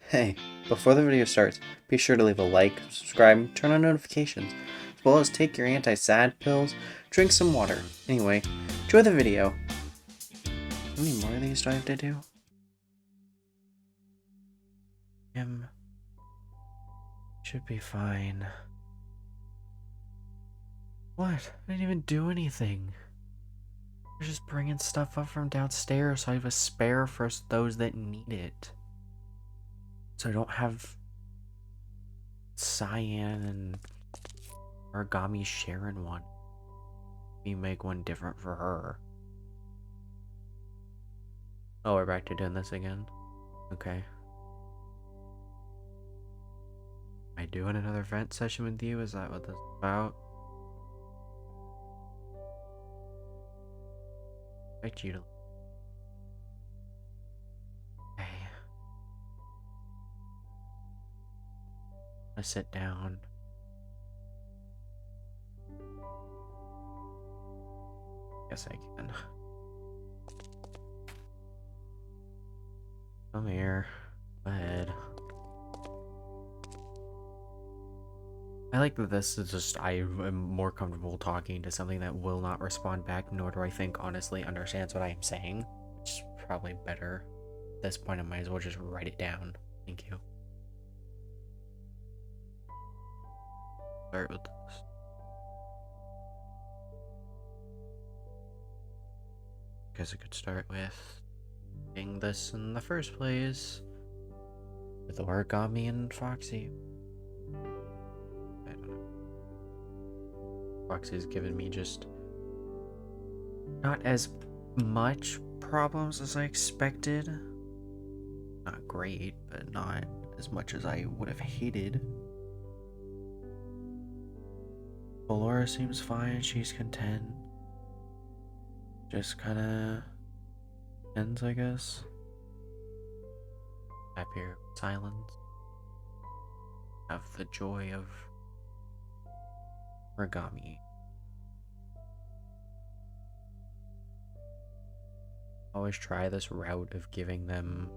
Hey, before the video starts, be sure to leave a like, subscribe, turn on notifications, as well as take your anti-sad pills, drink some water. Anyway, enjoy the video. How many more of these do I have to do? Should be fine. What? I didn't even do anything. We're just bringing stuff up from downstairs so I have a spare for those that need it. So I don't have Cyan and Origami sharing one. We make one different for her. Oh, we're back to doing this again? Okay. Am I doing another vent session with you? Is that what this is about? I expect you to... Okay. I sit down. Guess I can. Come here. Go ahead. I like that this is just, I am more comfortable talking to something that will not respond back, nor do I think honestly understands what I am saying. Which is probably better. At this point I might as well just write it down. Thank you. Start with this. Guess I could start with getting this in the first place. With Origami and Foxy. I don't know. Foxy's given me just not as much problems as I expected. Not great, but not as much as I would have hated. Well, Laura seems fine, she's content. Just kinda ends, I guess. Happier silence. Have the joy of Origami. Always try this route of giving them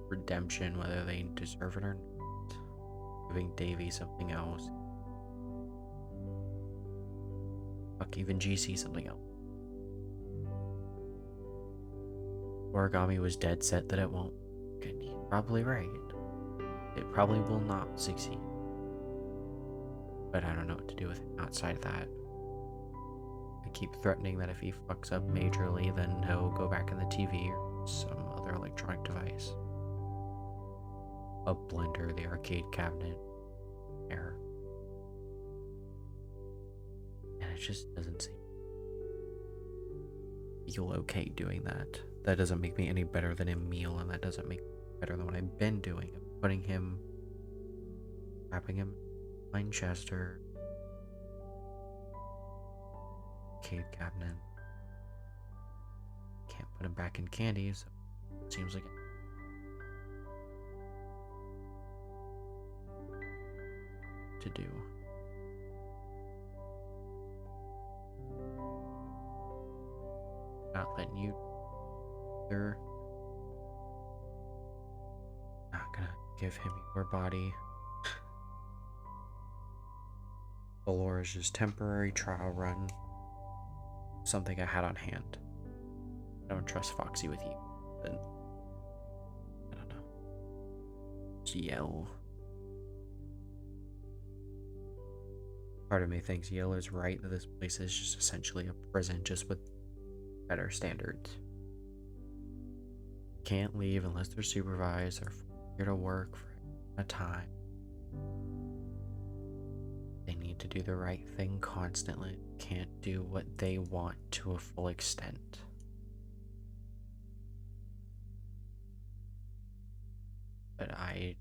redemption, whether they deserve it or not. Giving Davy something else. Fuck, even GC something else. Origami was dead set that it won't. And he's probably right. It probably will not succeed. But I don't know what to do with it outside of that. I keep threatening that if he fucks up majorly, then he'll go back in the TV or some other electronic device. A blender, the arcade cabinet, error. And it just doesn't seem feel okay doing that. That doesn't make me any better than Emil, and that doesn't make me better than what I've been doing. I'm putting him, wrapping him in Manchester, arcade cabinet. Can't put him back in candy, so it seems like to do. Not letting you. They're not gonna give him your body. Laura's just temporary trial run. Something I had on hand. I don't trust Foxy with you, but I don't know. Just yell. Part of me thinks Yell is right that this place is just essentially a prison, just with better standards. Can't leave unless they're supervised or here to work for a time. They need to do the right thing constantly. Can't do what they want to a full extent. But I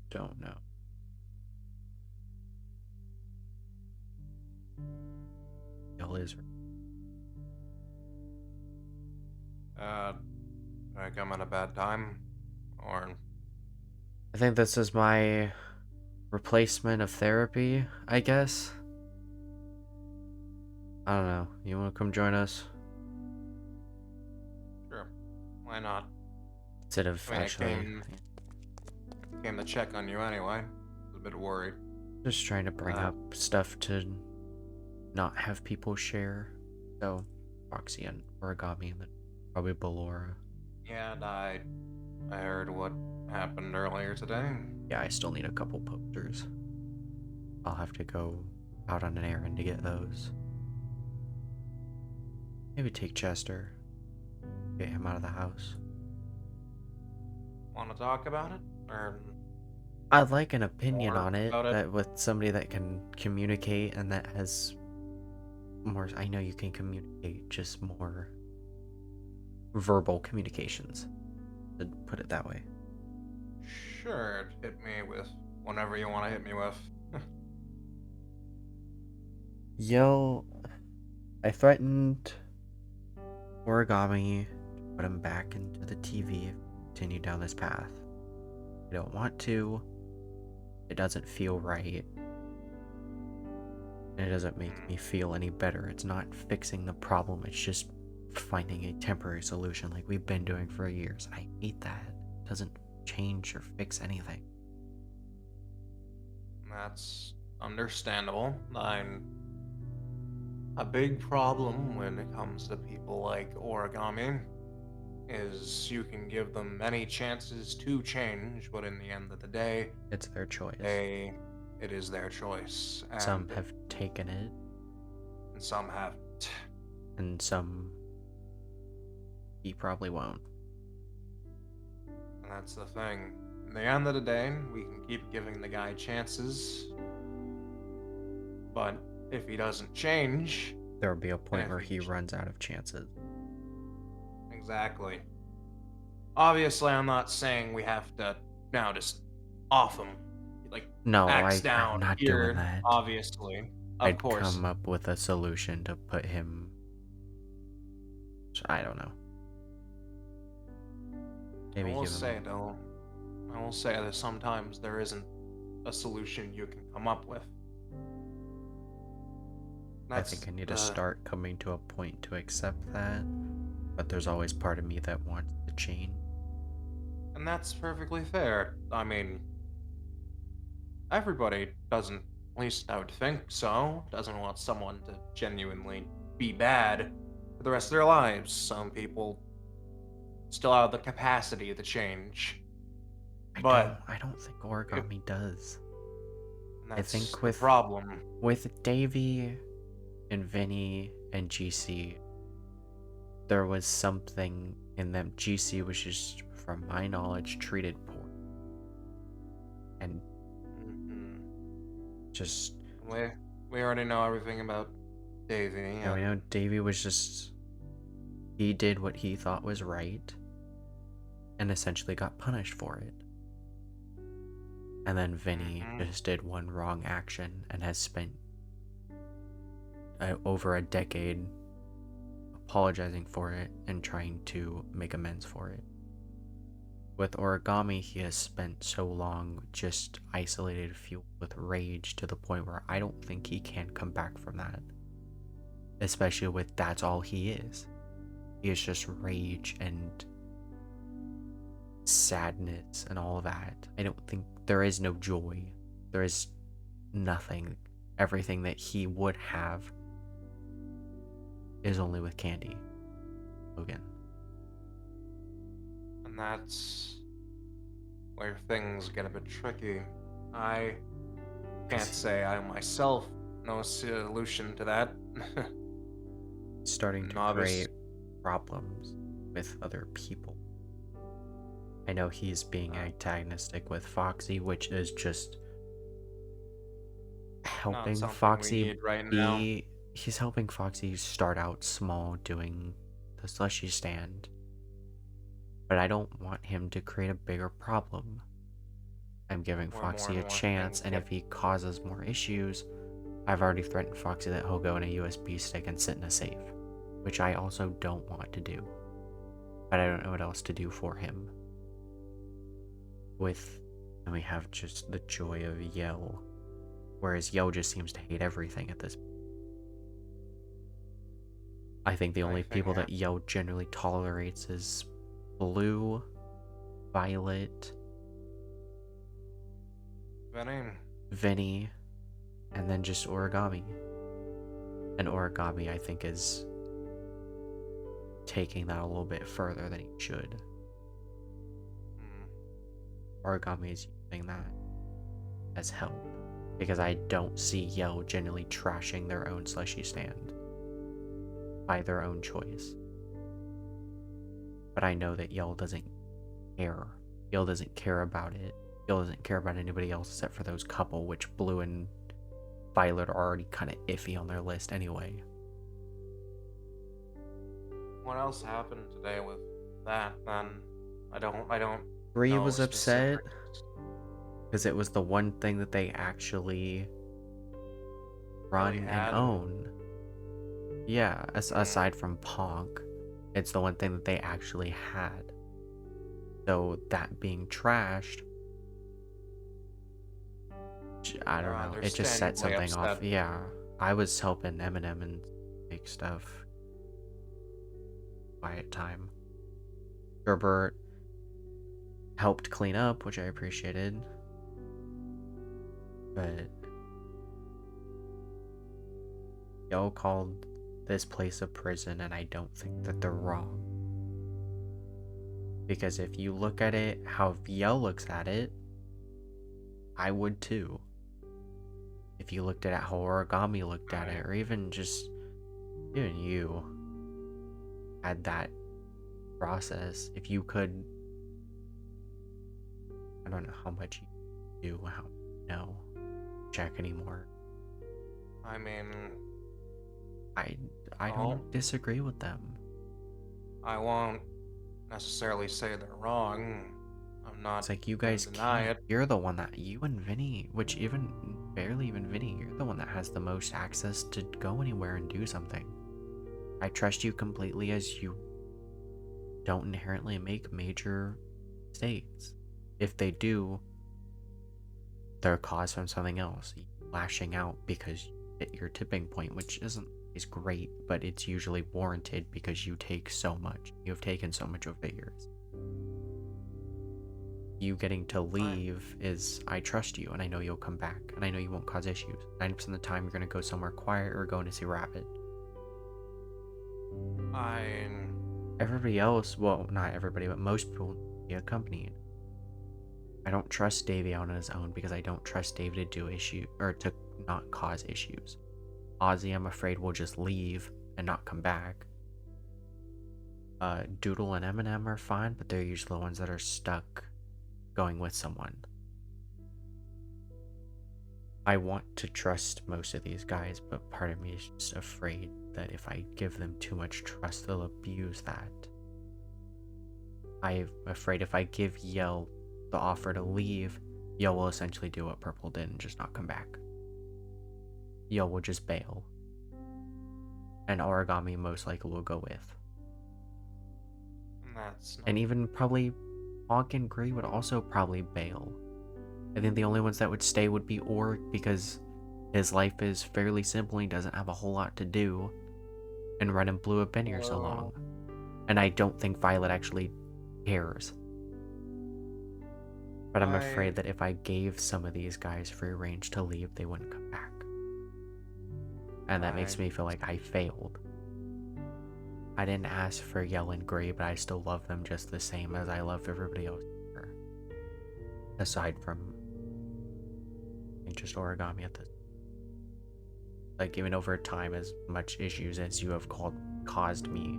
don't know. Yell is I come at a bad time, or I think this is my replacement of therapy, I guess. I don't know. You want to come join us? sure, why not? Instead of I mean, actually came to check on you anyway. I was a bit worried. just trying to bring Uh, up stuff to not have people share. So, Foxy and Origami, and then probably Ballora. yeah, and I heard what happened earlier today. Yeah, I still need a couple posters. I'll have to go out on an errand to get those. Maybe take Chester, get him out of the house. Want to talk about it? Or I'd like an opinion more on it, about it? that with somebody that can communicate and that has more. I know you can communicate, just more verbal communications, to put it that way. Sure, hit me with whatever you want to hit me with. Yo, I threatened Origami to put him back into the TV if we continue down this path. I don't want to. It doesn't feel right. And it doesn't make me feel any better. It's not fixing the problem, it's just finding a temporary solution like we've been doing for years. And I hate that. It doesn't change or fix anything. That's understandable. A big problem when it comes to people like Origami is you can give them many chances to change, but in the end of the day, It's their choice. it is their choice. And Some have taken it, some haven't. and some he probably won't. And that's the thing. In the end of the day, we can keep giving the guy chances, but if he doesn't change, There will be a point if where he he runs out of chances. exactly. Obviously, I'm not saying we have to now just off him, like No, axe I'm down not here. doing that. Obviously, of I'd course. come up with a solution to put him. I don't know. Maybe I will give say him. though, I will say that sometimes there isn't a solution you can come up with. I think I need to start coming to a point to accept that. But there's always part of me that wants to change. And that's perfectly fair. I mean, everybody doesn't, at least I would think so, doesn't want someone to genuinely be bad for the rest of their lives. Some people still have the capacity to change. But I don't think Origami does. that's think the with- problem. With Davy and Vinny and GC, there was something in them. GC was just, from my knowledge, treated poor. And just, We already know everything about Davy. you know, Davy was just, he did what he thought was right and essentially got punished for it. And then Vinny just did one wrong action and has spent over a decade apologizing for it and trying to make amends for it. With Origami, he has spent so long just isolated, fueled with rage, to the point where I don't think he can come back from that. Especially with that's all he is. He is just rage and sadness and all that. I don't think there is no joy. There is nothing. Everything that he would have is only with Candy. Logan. And that's where things get a bit tricky. I can't say I myself know a solution to that. Starting to Novice. create problems with other people. I know he's being antagonistic with Foxy, which is just helping something we Foxy need right now. He's helping Foxy start out small, doing the slushy stand. But I don't want him to create a bigger problem. I'm giving Where Foxy more a and more chance, things and get- if he causes more issues, I've already threatened Foxy that he'll go in a USB stick and sit in a safe, which I also don't want to do. But I don't know what else to do for him. And we have just the joy of Yell, whereas Yell just seems to hate everything at this point. I think the only people that Yell generally tolerates is Blue, Violet, Vinny. Vinny, and then just Origami. And Origami, I think, is taking that a little bit further than he should. Origami is using that as help, because I don't see Yell generally trashing their own slushy stand by their own choice. But I know that Yell doesn't care. Yell doesn't care about it. Yell doesn't care about anybody else except for those couple, which Blue and Violet are already kind of iffy on their list anyway. What else happened today with that then? I don't Bree know was upset specifics. because it was the one thing that they actually run and had. own. Yeah, aside from Ponk, it's the one thing that they actually had. So that being trashed, I don't know, it just set something understandably off. upset. Yeah, I was helping Eminem and make stuff. Quiet time. Gerbert helped clean up, which I appreciated. But Yo called this place a prison, and I don't think that they're wrong. Because if you look at it how Yo looks at it, I would too. If you looked at it how Origami looked at it, or even just even you had that process, if you could, I don't know how much you do, how no check anymore. I mean, I don't disagree with them. I won't necessarily say they're wrong. I'm not It's like you guys gonna deny can't. it. You're the one that, you and Vinny, which even barely even Vinny, you're the one that has the most access to go anywhere and do something. I trust you completely, as you don't inherently make major mistakes. If they do, they're caused from something else. Lashing out because you hit your tipping point, which isn't is great, but it's usually warranted because you take so much. You have taken so much over the years. You getting to leave is, I trust you and I know you'll come back and I know you won't cause issues. 90% of the time you're going to go somewhere quiet or going to see Rabbit. Everybody else, well, not everybody, but most people be accompanied. I don't trust Davey out on his own because I don't trust Dave to do issue or to not cause issues. Ozzy, I'm afraid, will just leave and not come back. Doodle and Eminem are fine, but they're usually the ones that are stuck going with someone. I want to trust most of these guys, but part of me is just afraid that if I give them too much trust, they'll abuse that. I'm afraid if I give Yell the offer to leave, Yell will essentially do what Purple did and just not come back. Yell will just bail. And Origami most likely will go with. And even probably Honk and Gray would also probably bail. I think the only ones that would stay would be Org, because his life is fairly simple and he doesn't have a whole lot to do. And Red and Blue have been here so long. And I don't think Violet actually cares. But I'm afraid that if I gave some of these guys free range to leave, they wouldn't come back. And that makes me feel like I failed. I didn't ask for Yell and Gray, but I still love them just the same as I love everybody else here. Aside from just Origami at this. Like, even over time, as much issues as you have caused me,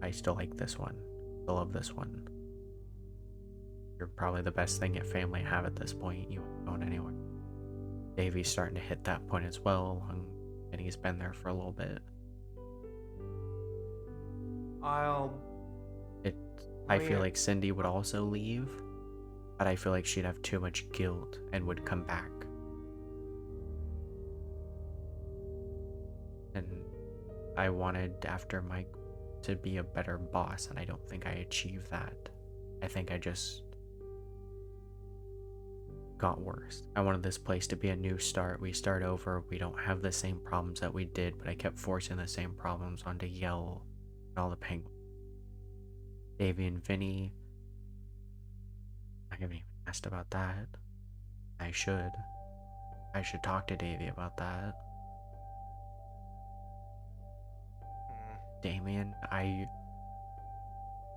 I still like this one. I love this one. You're probably the best thing at family have at this point. You aren't going anywhere. Davey's starting to hit that point as well, and he's been there for a little bit. I feel like Cindy would also leave, but I feel like she'd have too much guilt and would come back. And I wanted, after Mike, to be a better boss, and I don't think I achieved that. I think I just got worse. I wanted this place to be a new start. We start over. We don't have the same problems that we did, but I kept forcing the same problems onto Yell and all the penguins. Davey and Vinny. I haven't even asked about that. I should. I should talk to Davey about that. Damien, I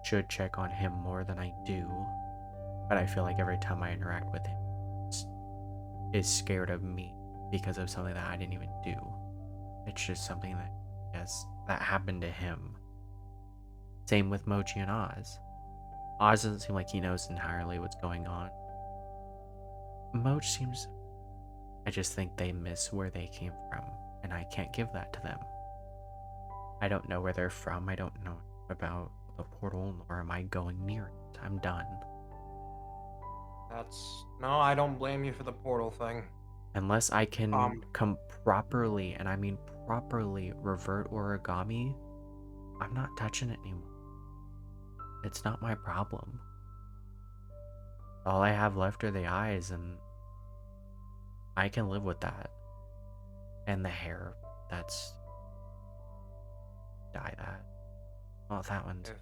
should check on him more than I do. But I feel like every time I interact with him, is scared of me because of something that I didn't even do. It's just something that, yes, that happened to him. Same with Mochi and Oz. Oz doesn't seem like he knows entirely what's going on. Moch seems... I just think they miss where they came from, and I can't give that to them. I don't know where they're from, I don't know about the portal, nor am I going near it. I'm done. No, I don't blame you for the portal thing. Unless I can come properly, and I mean properly, revert origami, I'm not touching it anymore. It's not my problem. All I have left are the eyes, and I can live with that. And the hair, that's... dye that. Oh, that one's... If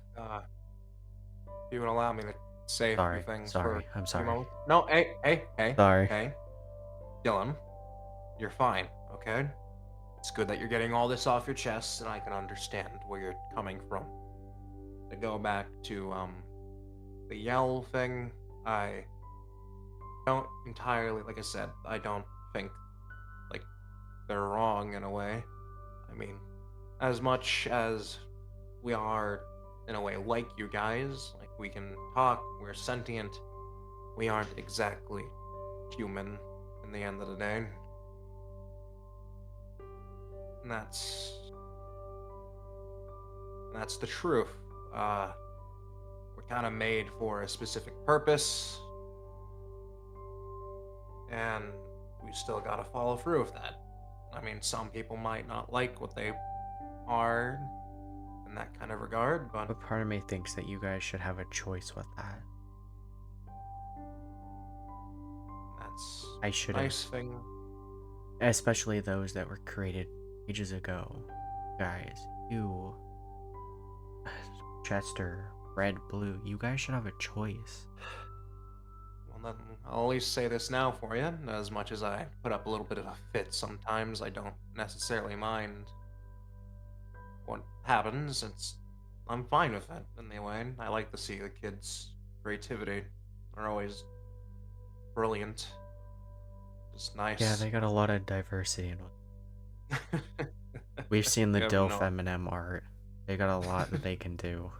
you would allow me to say a few things for I'm a few sorry. moments. No, hey. Sorry. Hey. Dylan, you're fine, okay? It's good that you're getting all this off your chest, and I can understand where you're coming from. To go back to, the yell thing, I don't entirely, like I said, I don't think, like, they're wrong in a way. I mean, as much as we are, in a way, like you guys, like, we can talk, we're sentient, we aren't exactly human in the end of the day. And that's the truth. We're kind of made for a specific purpose, and we still gotta follow through with that. I mean, some people might not like what they are in that kind of regard, but part of me thinks that you guys should have a choice with that. that's I should a nice thing. Especially those that were created ages ago. Guys, you... Chester, red, blue, you guys should have a choice. Well, then, I'll at least say this now for you. As much as I put up a little bit of a fit sometimes, I don't necessarily mind what happens. I'm fine with it, anyway. I like to see the kids' creativity. They're always brilliant. Just nice. Yeah, they got a lot of diversity in it. We've seen the DILF Eminem art. They got a lot that they can do.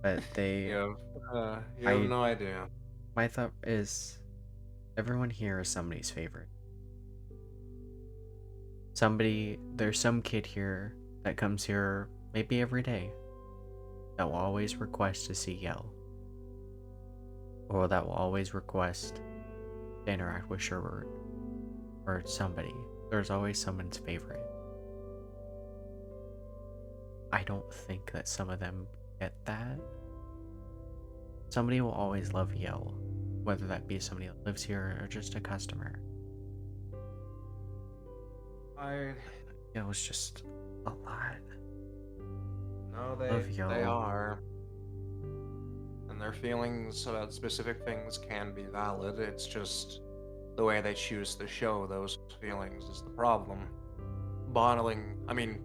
But they... You have no idea. My thought is, everyone here is somebody's favorite. There's some kid here that comes here maybe every day that will always request to see Yell. Or that will always request to interact with Sherbert. Or somebody. There's always someone's favorite. I don't think that some of them get that. Somebody will always love Yell, whether that be somebody that lives here or just a customer. It was just a lot. No, they are. And their feelings about specific things can be valid. It's just the way they choose to show those feelings is the problem. I mean,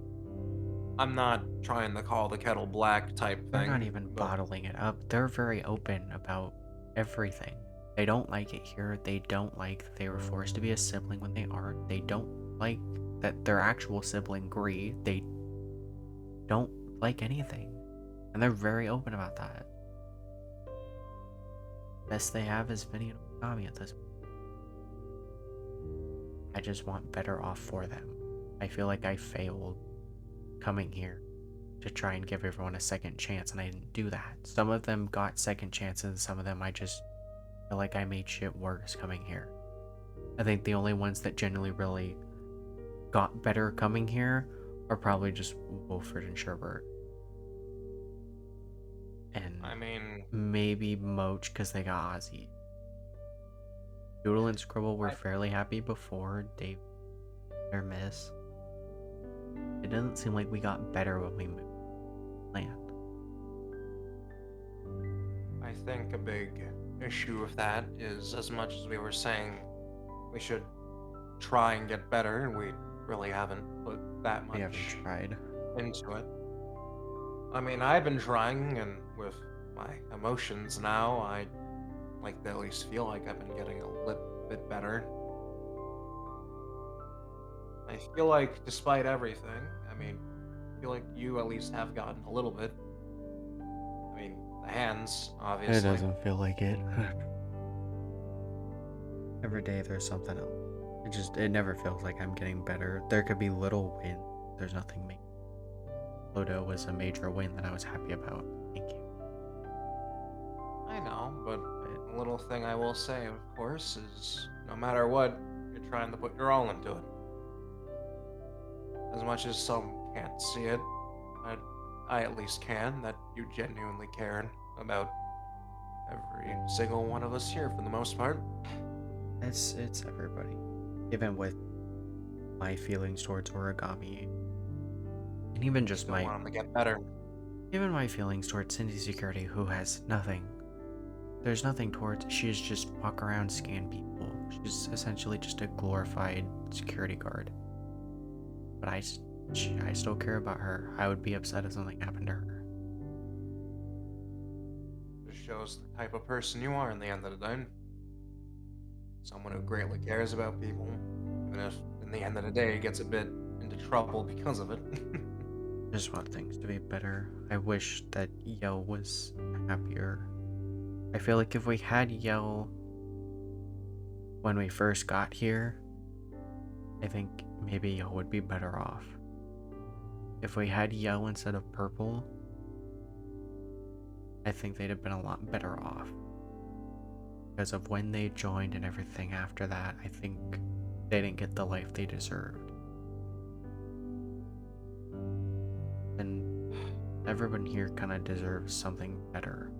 I'm not trying to call the kettle black type thing. They're not even bottling it up. They're very open about everything. They don't like it here. They don't like that they were forced to be a sibling when they aren't. They don't like that their actual sibling Gree. They don't like anything. And they're very open about that. Best they have is Vinny and Okami at this point. I just want better off for them. I feel like I failed coming here to try and give everyone a second chance, and I didn't do that. Some of them got second chances, some of them I just feel like I made shit worse coming here. I think the only ones that genuinely really got better coming here are probably just Wolford and Sherbert. And I mean, maybe Moch because they got Ozzy. Doodle and Scribble were fairly happy before Dave their miss. It doesn't seem like we got better when we moved land. think a big issue with that is, as much as we were saying we should try and get better, we really haven't put that We haven't much tried. into it. I mean, I've been trying, and with my emotions now, I like to at least feel like I've been getting a little bit better. I feel like, despite everything, I mean, I feel like you at least have gotten a little bit. I mean, the hands, It obviously. doesn't feel like it. Every day there's something else. It never feels like I'm getting better. There could be little wins. There's nothing major. Pluto was a major win that I was happy about. Thank you. I know, but the little thing I will say, of course, is no matter what, you're trying to put your all into it. As much as some can't see it, I at least can, that you genuinely care about every single one of us here for the most part. It's everybody. Even with my feelings towards origami, and even just Still want 'em to get better. even my feelings towards Cindy Security, who has nothing. There's nothing towards. She's just walk around, scan people. She's essentially just a glorified security guard. But I still care about her. I would be upset if something happened to her. Just shows the type of person you are in the end of the day. Someone who greatly cares about people, even if in the end of the day gets a bit into trouble because of it. Just want things to be better. I wish that Yell was happier. I feel like if we had Yell when we first got here, I think maybe Yell would be better off. If we had Yell instead of Purple, I think they'd have been a lot better off. Because of when they joined and everything after that, I think they didn't get the life they deserved. And everyone here kind of deserves something better,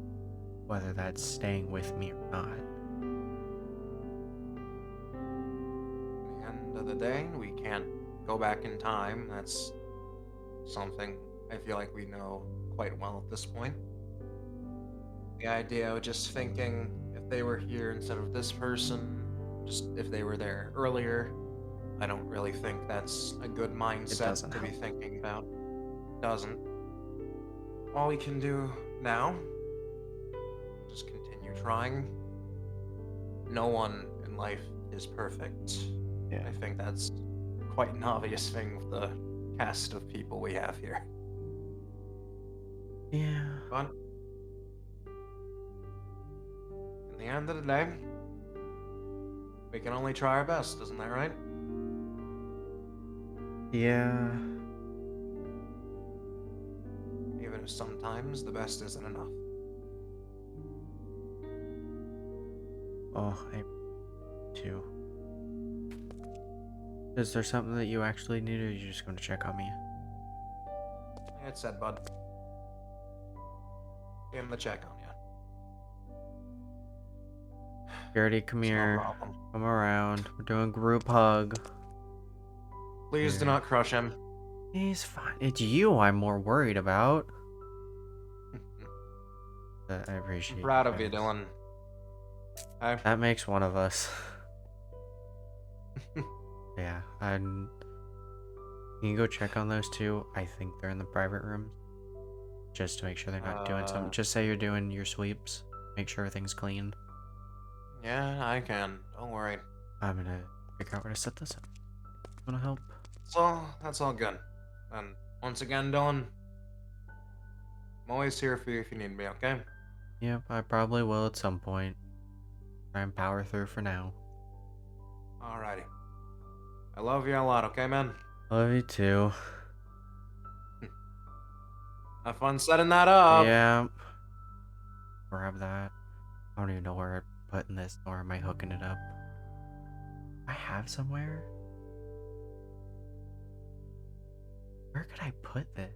whether that's staying with me or not. At the end of the day, we can't go back in time. That's something I feel like we know quite well at this point. The idea of just thinking if they were here instead of this person, just if they were there earlier, I don't really think that's a good mindset doesn't to be help. thinking about. Doesn't. All we can do now, just continue trying. No one in life is perfect. Yeah. I think that's quite an obvious thing with the cast of people we have here. Yeah. But in the end of the day, we can only try our best, isn't that right? Yeah. Even if sometimes the best isn't enough. Oh, I too. Is there something that you actually need, or are you just going to check on me? Like I said, bud. Give him the check on you. Security, come It's no here. problem. Come around. We're doing group hug. Please do Here. not crush him. He's fine. It's you I'm more worried about. I appreciate I'm proud of guys. you, Dylan. Okay? That makes one of us. Yeah, you can go check on those two. I think they're in the private rooms. Just to make sure they're not doing something. Just say you're doing your sweeps. Make sure everything's clean. Yeah, I can. Don't worry. I'm gonna figure out where to set this up. Wanna help? So, that's all good. And once again, Dylan, I'm always here for you if you need me, okay? Yep, I probably will at some point. Try and power through for now. Alrighty. I love you a lot, okay, man? Love you too. Have fun setting that up. Yeah. Grab that. I don't even know where I'm putting this, or am I hooking it up? I have somewhere? Where could I put this?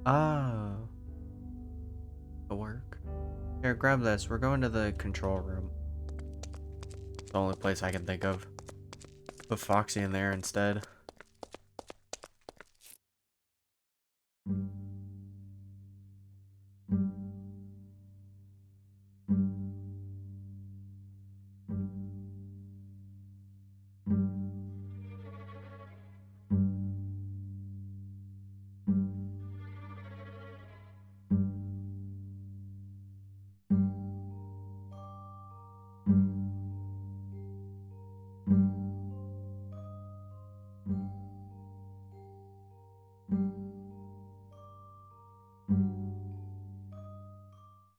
Oh. It'll work. Here, grab this. We're going to the control room. It's the only place I can think of. Put Foxy in there instead.